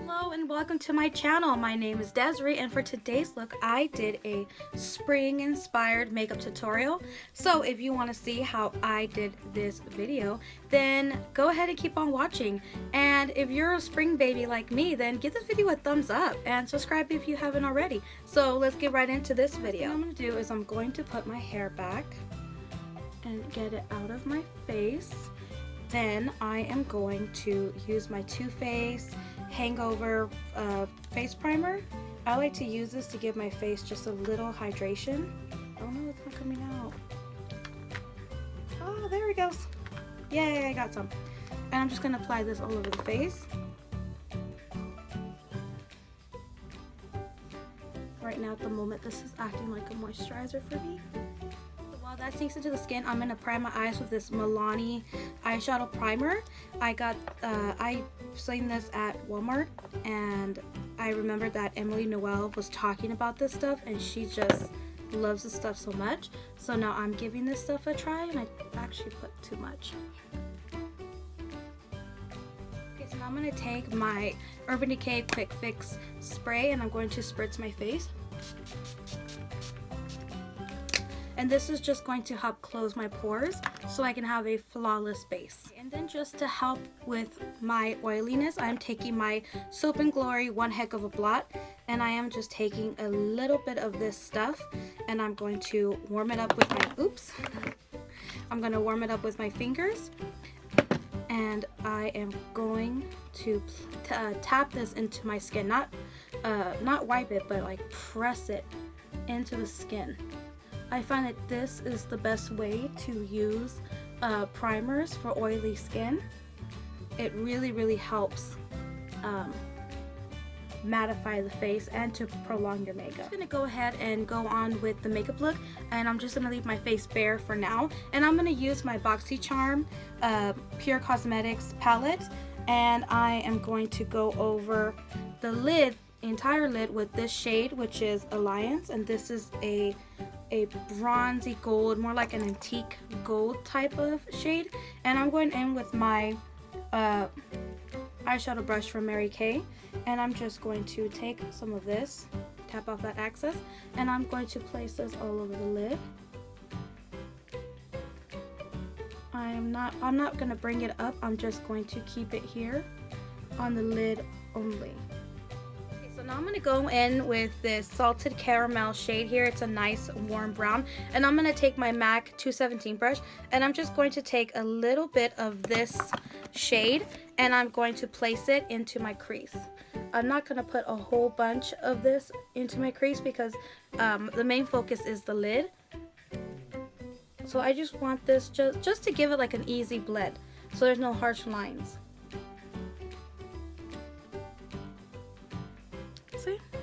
Hello and welcome to my channel. My name is Desiree, and for today's look I did a spring inspired makeup tutorial. So if you want to see how I did this video, then go ahead and keep on watching. And if you're a spring baby like me, then give this video a thumbs up and subscribe if you haven't already. So let's get right into this video. What I'm going to do is I'm going to put my hair back and get it out of my face. Then I am going to use my Too Faced Hangover face primer. I like to use this to give my face just a little hydration. Oh no, it's not coming out. Oh, there it goes. Yay, I got some. And I'm just going to apply this all over the face. Right now at the moment, this is acting like a moisturizer for me. While that sinks into the skin, I'm going to prime my eyes with this Milani eyeshadow primer. I seen this at Walmart, and I remembered that Emily Noel was talking about this stuff, and she just loves this stuff so much. So now I'm giving this stuff a try, and I actually put too much. Okay, so now I'm going to take my Urban Decay Quick Fix spray, and I'm going to spritz my face. And this is just going to help close my pores so I can have a flawless base. And then just to help with my oiliness, I'm taking my Soap & Glory One Heck of a Blot, and I am just taking a little bit of this stuff, and I'm going to warm it up with my, I'm going to warm it up with my fingers, and I am going to tap this into my skin, not wipe it, but like press it into the skin. I find that this is the best way to use primers for oily skin. It really helps mattify the face and to prolong your makeup. I'm just going to go ahead and go on with the makeup look, and I'm just going to leave my face bare for now. And I'm going to use my BoxyCharm Pure Cosmetics palette, and I am going to go over the lid, entire lid, with this shade, which is Alliance, and this is a bronzy gold, more like an antique gold type of shade. And I'm going in with my eyeshadow brush from Mary Kay, and I'm just going to take some of this, tap off that excess, and I'm going to place this all over the lid. I'm not going to bring it up, I'm just going to keep it here on the lid only. So now I'm going to go in with this Salted Caramel shade here. It's a nice warm brown. And I'm going to take my MAC 217 brush, and I'm just going to take a little bit of this shade, and I'm going to place it into my crease. I'm not going to put a whole bunch of this into my crease because the main focus is the lid. So I just want this just to give it like an easy blend, so there's no harsh lines.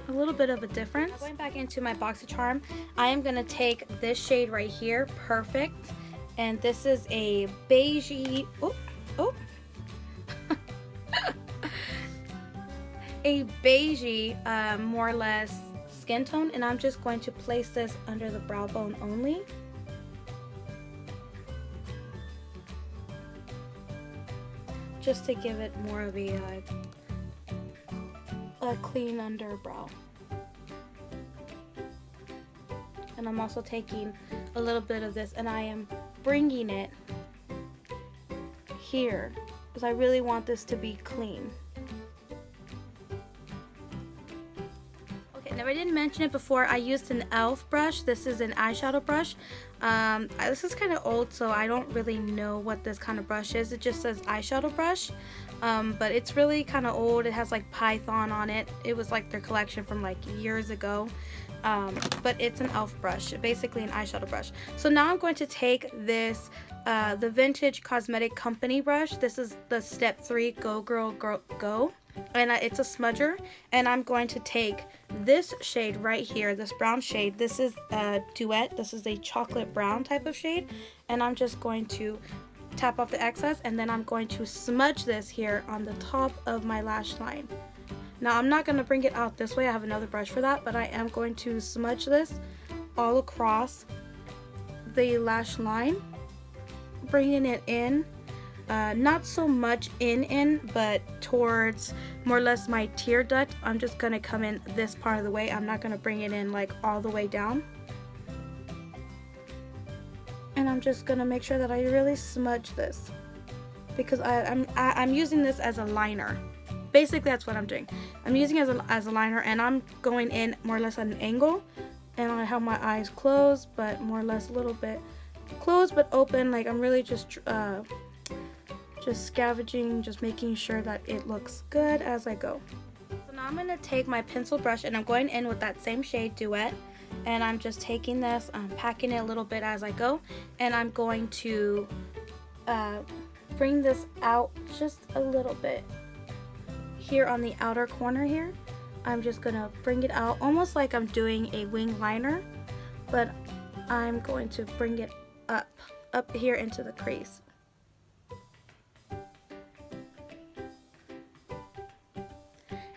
A little bit of a difference. Going back into my BoxyCharm, I am going to take this shade right here, Perfect, and this is a beigey, a beigey, more or less skin tone, and I'm just going to place this under the brow bone only. Just to give it more of a clean underbrow. And I'm also taking a little bit of this, and I am bringing it here because I really want this to be clean. Okay, now I didn't mention it before, I used an e.l.f. brush. This is an eyeshadow brush. This is kind of old, so I don't really know what this kind of brush is. It just says eyeshadow brush. But it's really kind of old. It has like Python on it. It was like their collection from like years ago. But it's an e.l.f. brush, basically an eyeshadow brush. So now I'm going to take this, the Vintage Cosmetic Company brush. This is the Step 3 Go Girl Go. And it's a smudger. And I'm going to take this shade right here, this brown shade. This is a Duet. This is a chocolate brown type of shade. And I'm just going to tap off the excess, and then I'm going to smudge this here on the top of my lash line. Now I'm not going to bring it out this way, I have another brush for that, but I am going to smudge this all across the lash line, bringing it in not so much in, but towards more or less my tear duct. I'm just gonna come in this part of the way. I'm not gonna bring it in like all the way down. And I'm just gonna make sure that I really smudge this, because I'm using this as a liner. Basically, that's what I'm doing. I'm using it as a liner, and I'm going in more or less at an angle. And I have my eyes closed, but more or less a little bit closed but open. Like I'm really just scavenging, just making sure that it looks good as I go. So now I'm gonna take my pencil brush, and I'm going in with that same shade, Duet. And I'm just taking this, I'm packing it a little bit as I go, and I'm going to bring this out just a little bit here on the outer corner here. I'm just gonna bring it out almost like I'm doing a wing liner, but I'm going to bring it up here into the crease.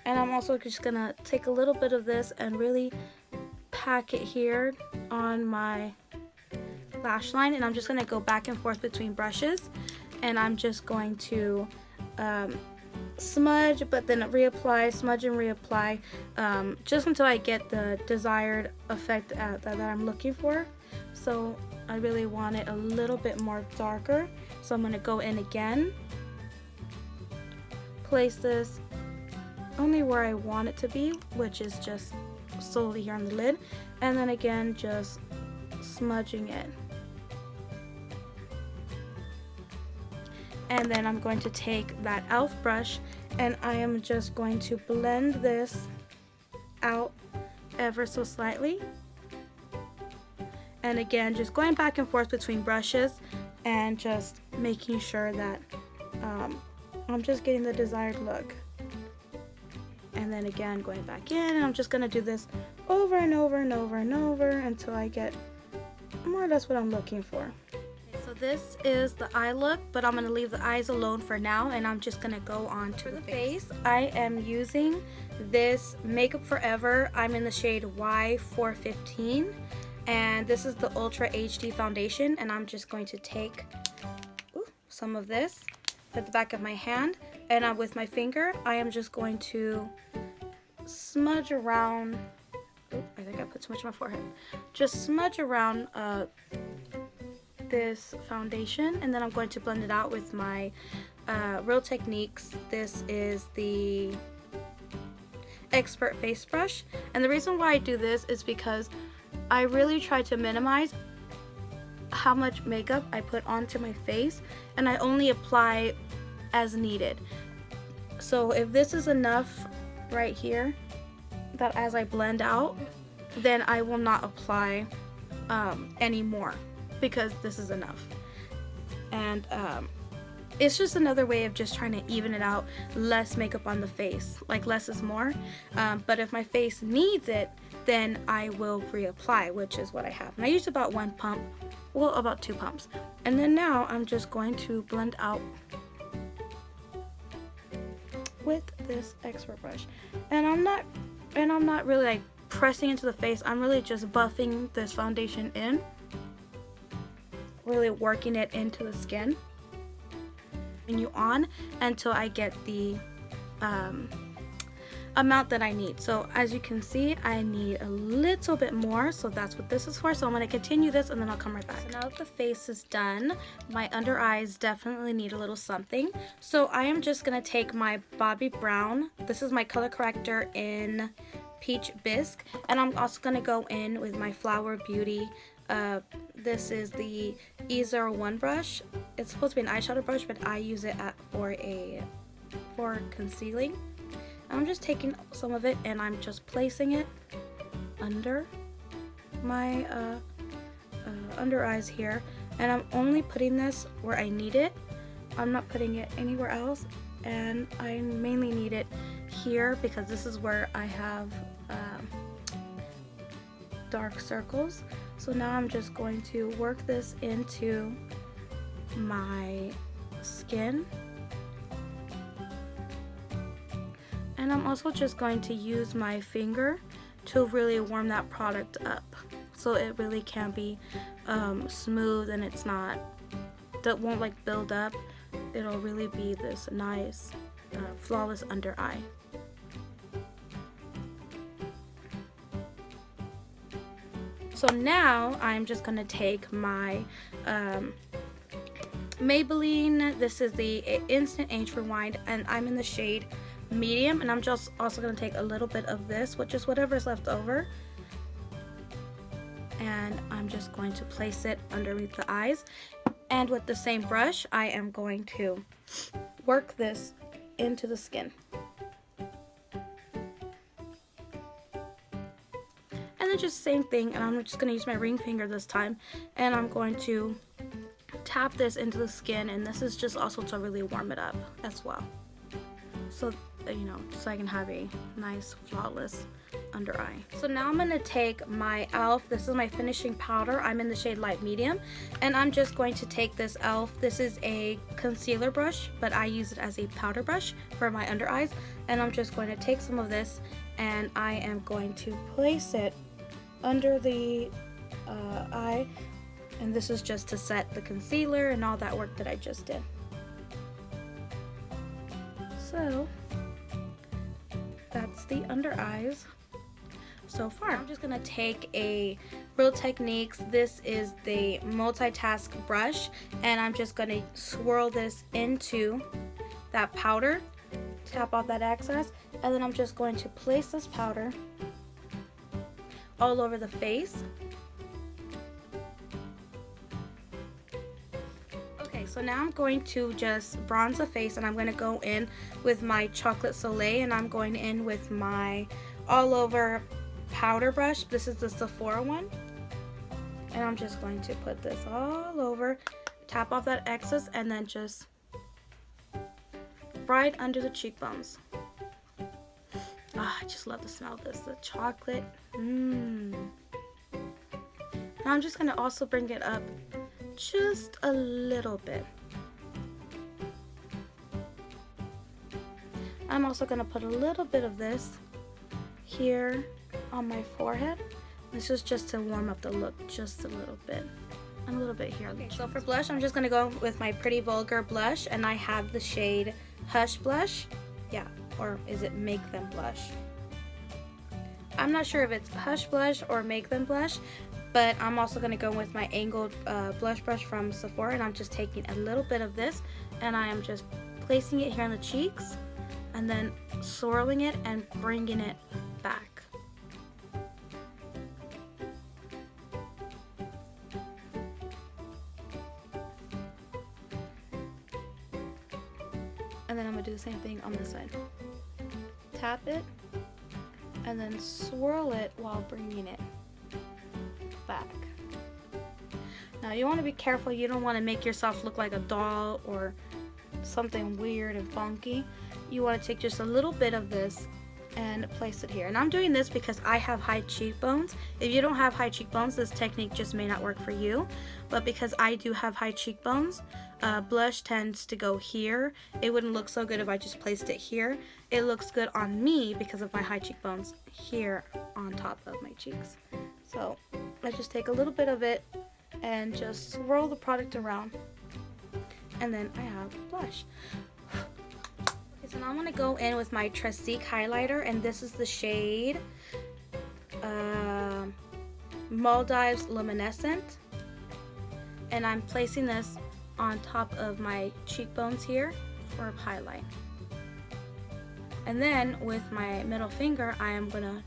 And I'm also just gonna take a little bit of this and really pack it here on my lash line, and I'm just gonna go back and forth between brushes, and I'm just going to smudge but then reapply, smudge and reapply, just until I get the desired effect that I'm looking for. So I really want it a little bit more darker, so I'm going to go in again, place this only where I want it to be, which is just solely here on the lid, and then again just smudging it. And then I'm going to take that e.l.f. brush, and I am just going to blend this out ever so slightly. And again, just going back and forth between brushes and just making sure that I'm just getting the desired look. And then again, going back in, and I'm just going to do this over and over and over and over until I get more or less what I'm looking for. So this is the eye look, but I'm going to leave the eyes alone for now, and I'm just going to go on to the face. I am using this Makeup Forever. I'm in the shade Y415, and this is the Ultra HD foundation, and I'm just going to take some of this at the back of my hand, and with my finger I am just going to smudge around. I think I put too much on my forehead. Just smudge around this foundation, and then I'm going to blend it out with my Real Techniques. This is the Expert Face Brush, and the reason why I do this is because I really try to minimize how much makeup I put onto my face, and I only apply as needed. So if this is enough right here, that as I blend out, then I will not apply any more, because this is enough. And it's just another way of just trying to even it out, less makeup on the face, like less is more. But if my face needs it, then I will reapply, which is what I have. And I used about one pump, well, about 2 pumps. And then now I'm just going to blend out with this Expert brush. And I'm not really like pressing into the face. I'm really just buffing this foundation in, really working it into the skin, and you on until I get the amount that I need. So as you can see, I need a little bit more, so that's what this is for. So I'm going to continue this, and then I'll come right back. So now that the face is done, my under eyes definitely need a little something. So I am just going to take my Bobbi Brown. This is my color corrector in Peach Bisque, and I'm also going to go in with my Flower Beauty. This is the E01 brush. It's supposed to be an eyeshadow brush, but I use it for concealing. I'm just taking some of it, and I'm just placing it under my under eyes here, and I'm only putting this where I need it. I'm not putting it anywhere else, and I mainly need it here because this is where I have dark circles. So now I'm just going to work this into my skin. And I'm also just going to use my finger to really warm that product up, so it really can be smooth, and that won't like build up. it'll really be this nice, flawless under eye. So now I'm just going to take my Maybelline. This is the Instant Age Rewind, and I'm in the shade medium, and I'm just also going to take a little bit of this, which is whatever's left over, and I'm just going to place it underneath the eyes. And with the same brush, I am going to work this into the skin. And then just same thing, and I'm just going to use my ring finger this time, and I'm going to tap this into the skin, and this is just also to really warm it up as well. So, you know, so I can have a nice, flawless under eye. So now I'm going to take my e.l.f. This is my finishing powder. I'm in the shade light medium, and I'm just going to take this e.l.f. This is a concealer brush, but I use it as a powder brush for my under eyes, and I'm just going to take some of this, and I am going to place it under the eye, and this is just to set the concealer and all that work that I just did. So that's the under eyes so far. I'm just gonna take a Real Techniques. This is the multitask brush, and I'm just gonna swirl this into that powder, tap off that excess, and then I'm just going to place this powder all over the face. Okay, so now I'm going to just bronze the face, and I'm going to go in with my Chocolate Soleil, and I'm going in with my all over powder brush. This is the Sephora one, and I'm just going to put this all over, tap off that excess, and then just right under the cheekbones. I just love the smell of this, the chocolate. Now I'm just going to also bring it up just a little bit. I'm also going to put a little bit of this here on my forehead. This is just to warm up the look just a little bit. And a little bit here. Okay, so for blush, I'm just going to go with my Pretty Vulgar blush, and I have the shade Hush Blush. Yeah, or is it Make Them Blush? I'm not sure if it's Hush Blush or Make Them Blush, but I'm also going to go with my angled blush brush from Sephora, and I'm just taking a little bit of this, and I am just placing it here on the cheeks, and then swirling it and bringing it back. And then I'm going to do the same thing on this side. Tap it, and then swirl it while bringing it back. Now you want to be careful. You don't want to make yourself look like a doll or something weird and funky. You want to take just a little bit of this and place it here. And I'm doing this because I have high cheekbones. If you don't have high cheekbones, this technique just may not work for you. But because I do have high cheekbones, blush tends to go here. It wouldn't look so good if I just placed it here. It looks good on me because of my high cheekbones here on top of my cheeks. So I just take a little bit of it and just swirl the product around, and then I have blush. Okay, so now I'm going to go in with my Trestique highlighter, and this is the shade Maldives Luminescent, and I'm placing this on top of my cheekbones here for a highlight. And then with my middle finger, I am going to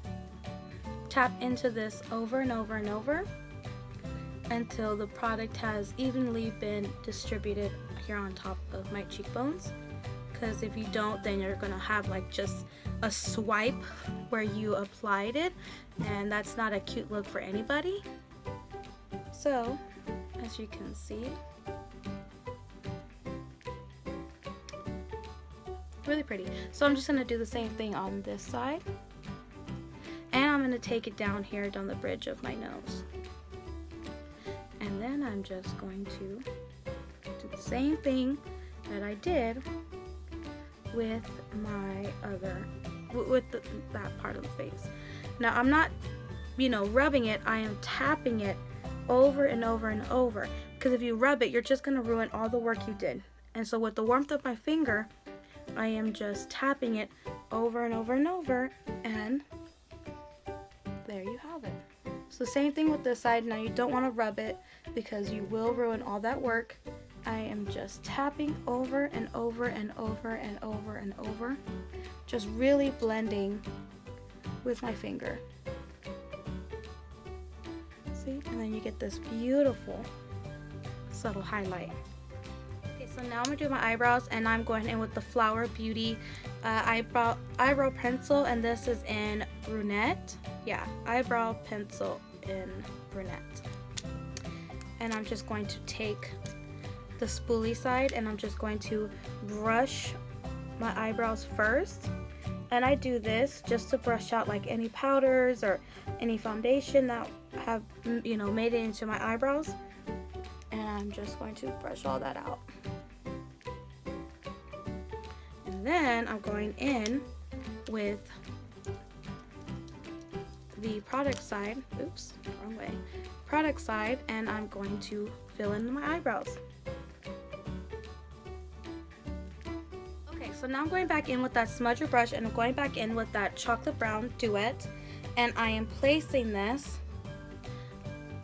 tap into this over and over and over until the product has evenly been distributed here on top of my cheekbones. Because if you don't, then you're going to have like just a swipe where you applied it, and that's not a cute look for anybody. So as you can see, really pretty. So I'm just going to do the same thing on this side, and I'm going to take it down here down the bridge of my nose, and then I'm just going to do the same thing that I did with my other, that part of the face. Now I'm not, rubbing it. I am tapping it over and over and over, because if you rub it, you're just going to ruin all the work you did. And so with the warmth of my finger, I am just tapping it over and over and over, and there you have it. So same thing with this side. Now you don't want to rub it because you will ruin all that work. I am just tapping over and over and over and over and over, just really blending with my finger. See? And then you get this beautiful subtle highlight. Okay, so now I'm gonna do my eyebrows, and I'm going in with the Flower Beauty eyebrow pencil, and this is in brunette. Yeah, eyebrow pencil in brunette. And I'm just going to take the spoolie side, and I'm just going to brush my eyebrows first. And I do this just to brush out like any powders or any foundation that have, you know, made it into my eyebrows. And I'm just going to brush all that out. And then I'm going in with the product side, oops, wrong way, product side, and I'm going to fill in my eyebrows. Okay, so now I'm going back in with that smudger brush, and I'm going back in with that chocolate brown duet, and I am placing this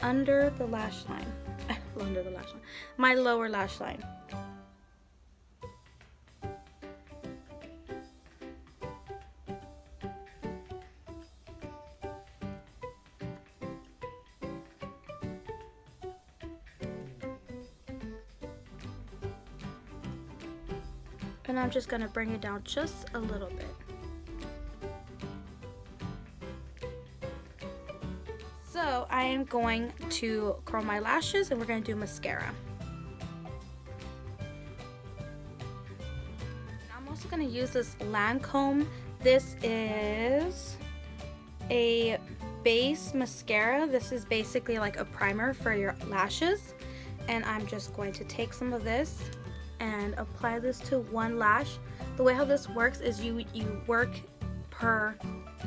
under the lash line, under the lash line, my lower lash line. And I'm just gonna bring it down just a little bit. So I am going to curl my lashes, and we're gonna do mascara. I'm also gonna use this Lancome. This is a base mascara. This is basically like a primer for your lashes. And I'm just going to take some of this and apply this to one lash. The way how this works is you work per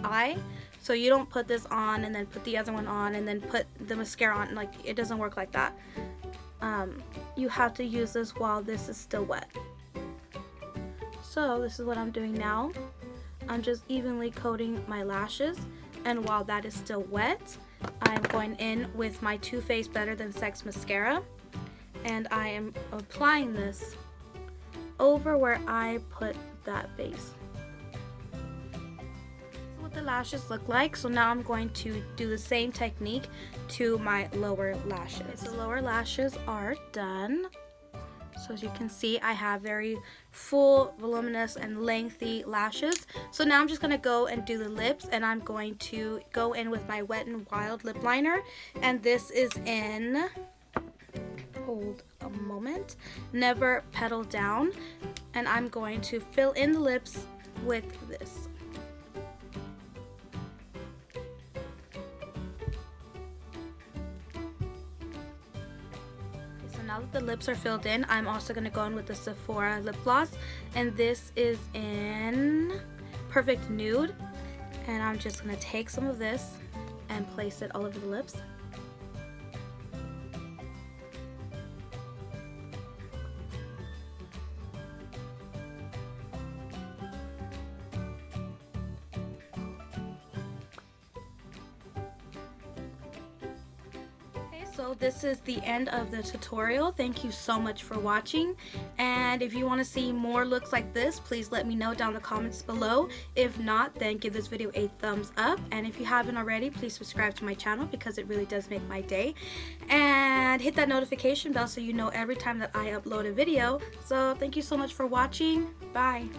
eye, so you don't put this on and then put the other one on and then put the mascara on. Like, it doesn't work like that. You have to use this while this is still wet. So this is what I'm doing now. I'm just evenly coating my lashes, and while that is still wet, I'm going in with my Too Faced Better Than Sex mascara, and I am applying this over where I put that base. That's what the lashes look like. So now I'm going to do the same technique to my lower lashes. The lower lashes are done. So as you can see, I have very full, voluminous, and lengthy lashes. So now I'm just going to go and do the lips, and I'm going to go in with my Wet n Wild lip liner, and this is in, hold a moment, Never Petal Down, and I'm going to fill in the lips with this. Now that the lips are filled in, I'm also going to go in with the Sephora lip gloss, and this is in Perfect Nude, and I'm just going to take some of this and place it all over the lips. So this is the end of the tutorial. Thank you so much for watching, and if you want to see more looks like this, please let me know down in the comments below. If not, then give this video a thumbs up, and if you haven't already, please subscribe to my channel because it really does make my day, and hit that notification bell so you know every time that I upload a video. So thank you so much for watching. Bye.